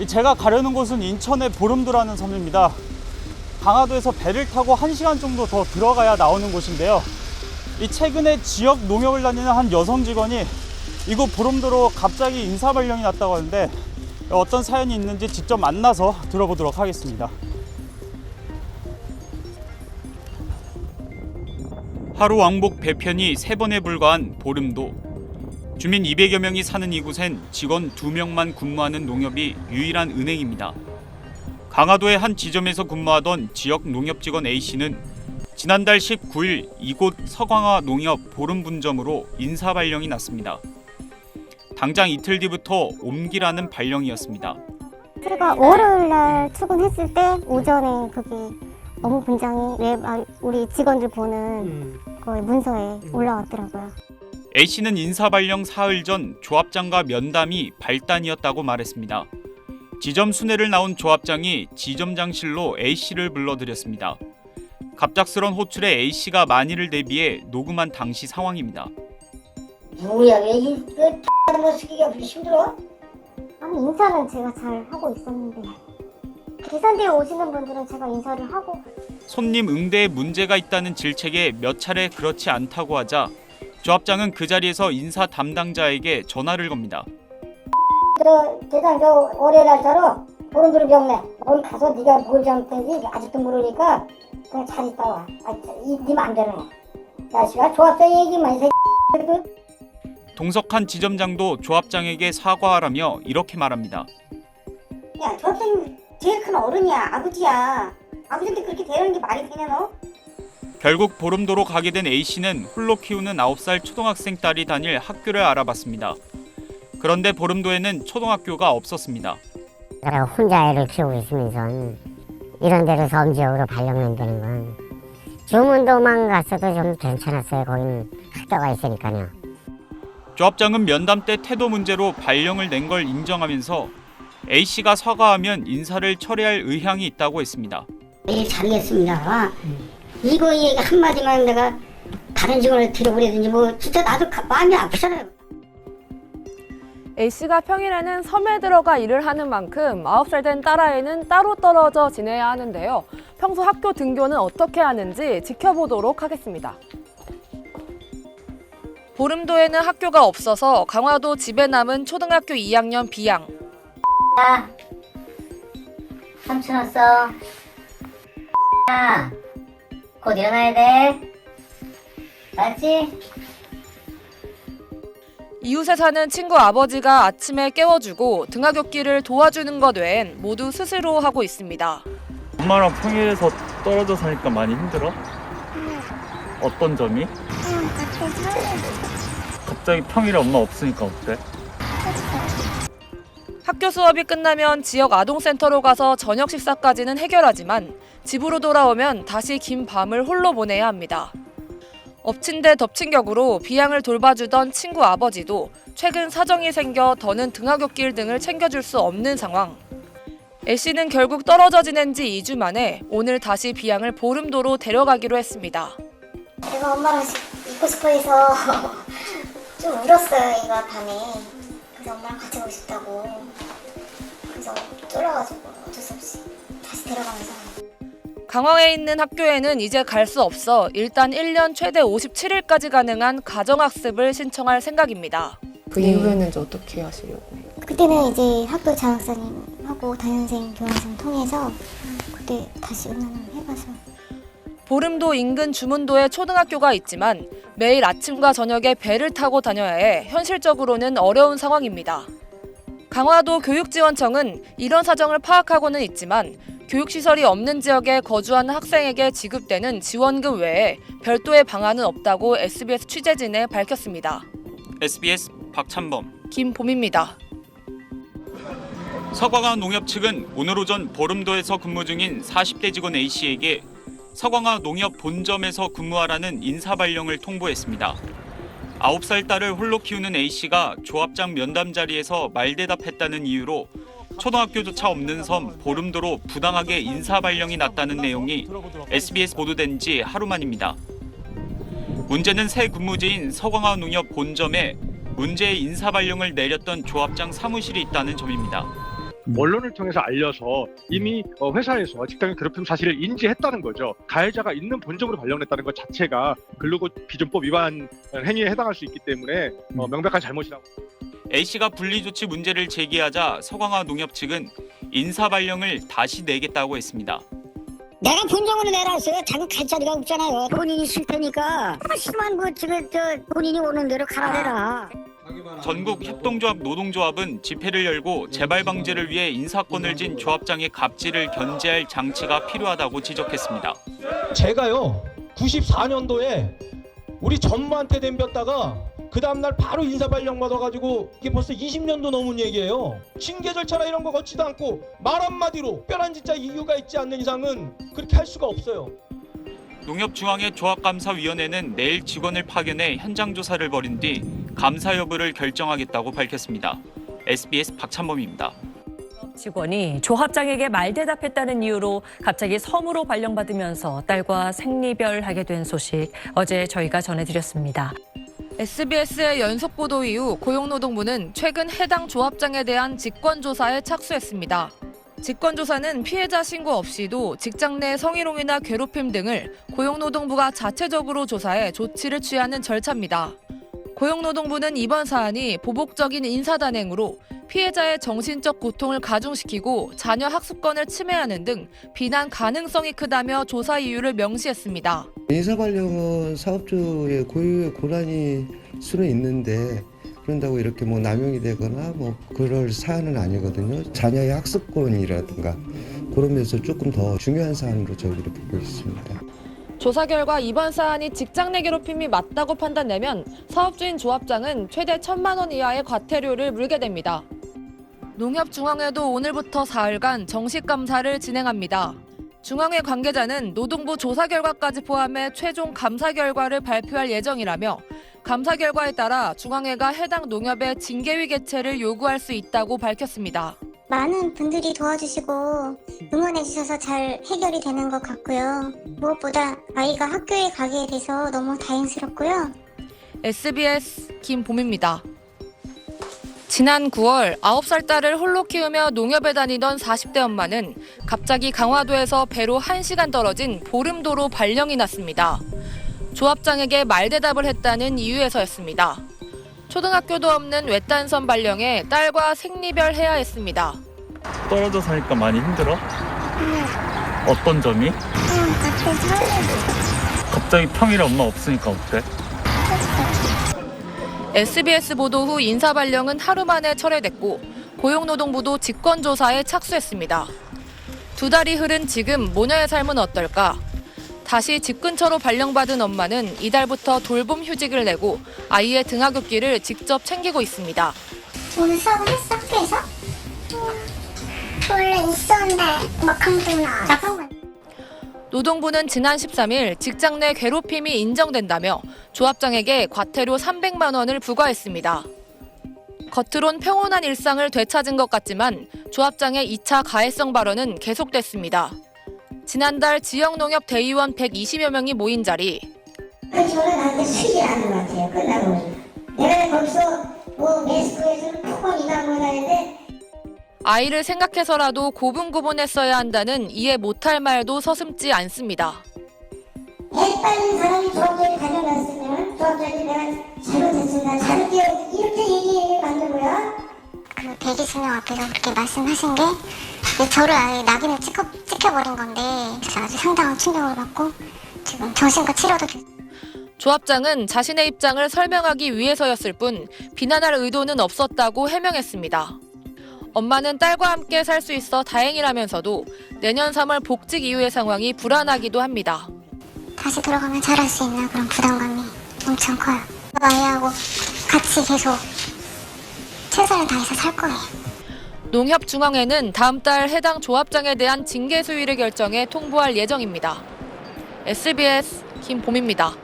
제가 가려는 곳은 인천의 보름도라는 섬입니다. 강화도에서 배를 타고 1시간 정도 더 들어가야 나오는 곳인데요. 최근에 지역 농협을 다니는 한 여성 직원이 이곳 보름도로 갑자기 인사발령이 났다고 하는데 어떤 사연이 있는지 직접 만나서 들어보도록 하겠습니다. 하루 왕복 배편이 3번에 불과한 보름도. 주민 200여 명이 사는 이곳엔 직원 2명만 근무하는 농협이 유일한 은행입니다. 강화도의 한 지점에서 근무하던 지역 농협 직원 A씨는 지난달 19일 이곳 서광화 농협 보름분점으로 인사 발령이 났습니다. 당장 이틀 뒤부터 옮기라는 발령이었습니다. 제가 월요일날 출근했을 때 오전에 거기 업무 분장이 우리 직원들 보는 그 문서에 올라왔더라고요. A씨는 인사 발령 사흘 전 조합장과 면담이 발단이었다고 말했습니다. 지점 순회를 나온 조합장이 지점장실로 A씨를 불러들였습니다. 갑작스런 호출에 A씨가 만일을 대비해 녹음한 당시 상황입니다. 뭐야, 왜 뭐 쓰기가 그렇게 힘들어? 아니, 인사는 제가 잘 하고 있었는데 계산대에 오시는 분들은 제가 인사를 하고. 손님 응대에 문제가 있다는 질책에 몇 차례 그렇지 않다고 하자 조합장은 그 자리에서 인사 담당자에게 전화를 겁니다. 대장 월요일 날짜로 보름도로 경매 오늘 가서 네가 뭘 잘못했는지 아직도 모르니까 그냥 잘 있다 와. 네 맘대로 해. 야씨가 조합장 얘기만 이 동석한 지점장도 조합장에게 사과하라며 이렇게 말합니다. 야, 조합장 제일 큰 어른이야. 아버지야. 아버지한테 그렇게 대하는 게 말이 되냐 너? 결국 보름도로 가게 된 A씨는 홀로 키우는 9살 초등학생 딸이 다닐 학교를 알아봤습니다. 그런데 보름도에는 초등학교가 없었습니다. 내가 혼자 애를 키우고 있으면서 이런 데로 섬지역으로 발령난다는 건 주문도만 갔어도 좀 괜찮았어요. 거기는 학교가 있으니까요. 조합장은 면담 때 태도 문제로 발령을 낸 걸 인정하면서 A씨가 사과하면 인사를 철회할 의향이 있다고 했습니다. 일 잘했습니다. 이거 얘기 한마디만 내가 다른 직원을 들여버리든지 뭐 진짜 나도 마음이 아프잖아요. A씨가 평일에는 섬에 들어가 일을 하는 만큼 9살 된 딸아이는 따로 떨어져 지내야 하는데요. 평소 학교 등교는 어떻게 하는지 지켜보도록 하겠습니다. 보름도에는 학교가 없어서 강화도 집에 남은 초등학교 2학년 B양. 야, 삼촌 왔어. 야, 곧 일어나야 돼. 알았지? 이웃에 사는 친구 아버지가 아침에 깨워주고 등하굣길을 도와주는 것 외엔 모두 스스로 하고 있습니다. 엄마랑 평일에서 떨어져 사니까 많이 힘들어? 어떤 점이? 갑자기 평일에 엄마 없으니까 어때? 학교 수업이 끝나면 지역 아동센터로 가서 저녁 식사까지는 해결하지만 집으로 돌아오면 다시 긴 밤을 홀로 보내야 합니다. 엎친 데 덮친 격으로 B양을 돌봐주던 친구 아버지도 최근 사정이 생겨 더는 등하굣길 등을 챙겨줄 수 없는 상황. A씨는 결국 떨어져 지낸 지 2주 만에 오늘 다시 B양을 보름도로 데려가기로 했습니다. 내가 엄마랑 있고 싶어 해서 좀 울었어요, 이거 밤에. 그래서 엄마랑 같이 오고 싶다고. 그래서 쫄아가지고 어쩔 수 없이 다시 데려가면서. 강화에 있는 학교에는 이제 갈 수 없어 일단 1년 최대 57일까지 가능한 가정학습을 신청할 생각입니다. 그 이후에는 이제 어떻게 하시려고? 그때는 이제 학교 장학사님하고 담임선생, 교환생 통해서 그때 다시 응원을 해봐서. 보름도 인근 주문도에 초등학교가 있지만 매일 아침과 저녁에 배를 타고 다녀야 해 현실적으로는 어려운 상황입니다. 강화도 교육지원청은 이런 사정을 파악하고는 있지만 교육시설이 없는 지역에 거주하는 학생에게 지급되는 지원금 외에 별도의 방안은 없다고 SBS 취재진에 밝혔습니다. SBS 박찬범, 김봄입니다. 서광화 농협 측은 오늘 오전 보름도에서 근무 중인 40대 직원 A씨에게 서광화 농협 본점에서 근무하라는 인사발령을 통보했습니다. 9살 딸을 홀로 키우는 A씨가 조합장 면담 자리에서 말대답했다는 이유로 초등학교조차 없는 섬 보름도로 부당하게 인사발령이 났다는 내용이 SBS 보도된 지 하루 만입니다. 문제는 새 근무지인 서광화 농협 본점에 문제의 인사발령을 내렸던 조합장 사무실이 있다는 점입니다. 언론을 통해서 알려서 이미 회사에서 직장인 괴롭힘 사실을 인지했다는 거죠. 가해자가 있는 본점으로 발령냈다는 것 자체가 근로기준법 위반 행위에 해당할 수 있기 때문에 명백한 잘못이라고. A씨가 분리조치 문제를 제기하자 서광화 농협 측은 인사발령을 다시 내겠다고 했습니다. 내가 본정으로 내놨어요. 자기 갈 자리가 없잖아요. 본인이 싫다니까. 하지만 뭐 지금 본인이 오는 대로 가라해라. 전국 협동조합 노동조합은 집회를 열고 재발 방지를 위해 인사권을 진 조합장의 갑질을 견제할 장치가 필요하다고 지적했습니다. 제가요 94년도에 우리 전무한테 덤볐다가 그 다음날 바로 인사발령 받아가지고 이게 벌써 20년도 넘은 얘기예요. 징계 절차나 이런 거 거치도 않고 말 한마디로 특별한 진짜 이유가 있지 않는 이상은 그렇게 할 수가 없어요. 농협중앙회 조합감사위원회는 내일 직원을 파견해 현장 조사를 벌인 뒤 감사 여부를 결정하겠다고 밝혔습니다. SBS 박찬범입니다. 직원이 조합장에게 말대답했다는 이유로 갑자기 섬으로 발령받으면서 딸과 생리별하게 된 소식 어제 저희가 전해드렸습니다. SBS의 연속 보도 이후 고용노동부는 최근 해당 조합장에 대한 직권조사에 착수했습니다. 직권조사는 피해자 신고 없이도 직장 내 성희롱이나 괴롭힘 등을 고용노동부가 자체적으로 조사해 조치를 취하는 절차입니다. 고용노동부는 이번 사안이 보복적인 인사단행으로 피해자의 정신적 고통을 가중시키고 자녀 학습권을 침해하는 등 비난 가능성이 크다며 조사 이유를 명시했습니다. 인사발령은 사업주의 고유의 고난일 수는 있는데 그런다고 이렇게 뭐 남용이 되거나 뭐 그럴 사안은 아니거든요. 자녀의 학습권이라든가 그런 면에서 조금 더 중요한 사안으로 저희들이 보고 있습니다. 조사 결과 이번 사안이 직장 내 괴롭힘이 맞다고 판단되면 사업주인 조합장은 최대 1,000만 원 이하의 과태료를 물게 됩니다. 농협중앙회도 오늘부터 사흘간 정식 감사를 진행합니다. 중앙회 관계자는 노동부 조사 결과까지 포함해 최종 감사 결과를 발표할 예정이라며 감사 결과에 따라 중앙회가 해당 농협의 징계위 개최를 요구할 수 있다고 밝혔습니다. 많은 분들이 도와주시고 응원해 주셔서 잘 해결이 되는 것 같고요. 무엇보다 아이가 학교에 가게 돼서 너무 다행스럽고요. SBS 김봄입니다. 지난 9월 9살 딸을 홀로 키우며 농협에 다니던 40대 엄마는 갑자기 강화도에서 배로 1시간 떨어진 보름도로 발령이 났습니다. 조합장에게 말대답을 했다는 이유에서였습니다. 초등학교도 없는 외딴섬 발령에 딸과 생리별 해야 했습니다. 떨어져 사니까 많이 힘들어? 어떤 점이? 갑자기 평일에 엄마 없으니까 어때? SBS 보도 후 인사발령은 하루 만에 철회됐고 고용노동부도 직권조사에 착수했습니다. 2달이 흐른 지금 모녀의 삶은 어떨까? 다시 집 근처로 발령받은 엄마는 이달부터 돌봄 휴직을 내고 아이의 등하굣길을 직접 챙기고 있습니다. 오늘 수업을 했어? 학교에서? 원래 있었는데 막강도나 나쁜 건 노동부는 지난 13일 직장 내 괴롭힘이 인정된다며 조합장에게 과태료 300만 원을 부과했습니다. 겉으론 평온한 일상을 되찾은 것 같지만 조합장의 2차 가해성 발언은 계속됐습니다. 지난달 지역농협 대의원 120여 명이 모인 자리. 저는 나한테 수익이 나는 것 같아요. 끝나고. 내가 거기서 뭐 매스코에서는 폭언 이상을 하는데 아이를 생각해서라도 고분고분했어야 한다는 이해 못할 말도 서슴지 않습니다. 애 빠진 사람이 조합장에 다녀갔으면 조합장이 내가 잘못했습니다. 잘못되어 이렇게 얘기를 만들고요. 그 대기수명 앞에서 그렇게 말씀하신 게 저를 아예 낙인을 찍혀버린 건데 아주 상당한 충격을 받고 지금 정신과 치료도 조합장은 자신의 입장을 설명하기 위해서였을 뿐 비난할 의도는 없었다고 해명했습니다. 엄마는 딸과 함께 살 수 있어 다행이라면서도 내년 3월 복직 이후의 상황이 불안하기도 합니다. 다시 들어가면 잘할 수 있나 그런 부담감이 엄청 커요. 아이하고 같이 계속 최선을 다해서 살 거예요. 농협중앙회는 다음 달 해당 조합장에 대한 징계 수위를 결정해 통보할 예정입니다. SBS 김봄입니다.